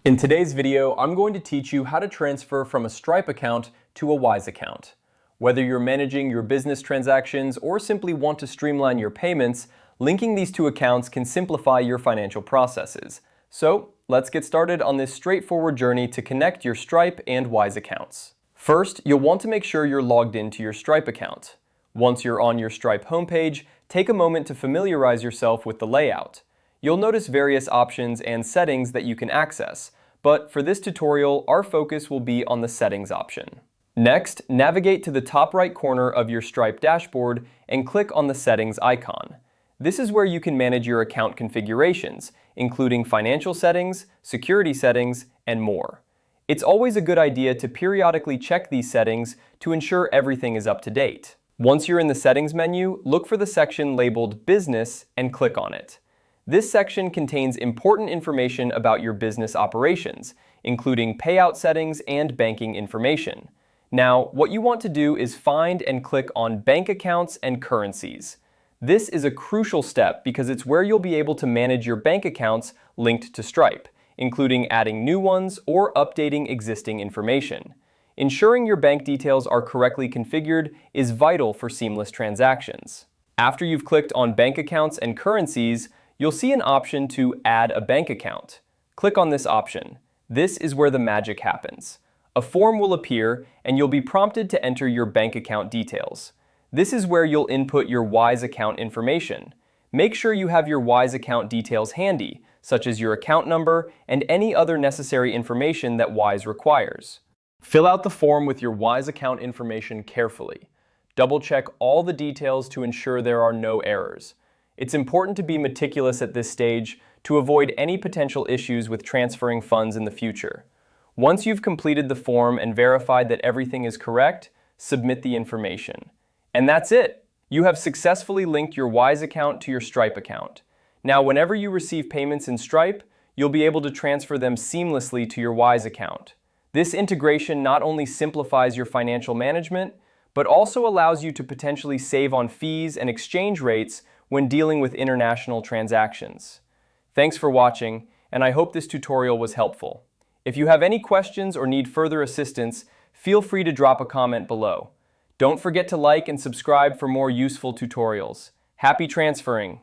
In today's video, I'm going to teach you how to transfer from a Stripe account to a Wise account. Whether you're managing your business transactions or simply want to streamline your payments, linking these two accounts can simplify your financial processes. So, let's get started on this straightforward journey to connect your Stripe and Wise accounts. First, you'll want to make sure you're logged into your Stripe account. Once you're on your Stripe homepage, take a moment to familiarize yourself with the layout. You'll notice various options and settings that you can access, but for this tutorial, our focus will be on the Settings option. Next, navigate to the top right corner of your Stripe dashboard and click on the Settings icon. This is where you can manage your account configurations, including financial settings, security settings, and more. It's always a good idea to periodically check these settings to ensure everything is up to date. Once you're in the Settings menu, look for the section labeled Business and click on it. This section contains important information about your business operations, including payout settings and banking information. Now, what you want to do is find and click on Bank Accounts and Currencies. This is a crucial step because it's where you'll be able to manage your bank accounts linked to Stripe, including adding new ones or updating existing information. Ensuring your bank details are correctly configured is vital for seamless transactions. After you've clicked on Bank Accounts and Currencies, you'll see an option to Add a bank account. Click on this option. This is where the magic happens. A form will appear and you'll be prompted to enter your bank account details. This is where you'll input your Wise account information. Make sure you have your Wise account details handy, such as your account number and any other necessary information that Wise requires. Fill out the form with your Wise account information carefully. Double-check all the details to ensure there are no errors. It's important to be meticulous at this stage to avoid any potential issues with transferring funds in the future. Once you've completed the form and verified that everything is correct, submit the information. And that's it! You have successfully linked your Wise account to your Stripe account. Now, whenever you receive payments in Stripe, you'll be able to transfer them seamlessly to your Wise account. This integration not only simplifies your financial management, but also allows you to potentially save on fees and exchange rates when dealing with international transactions. Thanks for watching, and I hope this tutorial was helpful. If you have any questions or need further assistance, feel free to drop a comment below. Don't forget to like and subscribe for more useful tutorials. Happy transferring!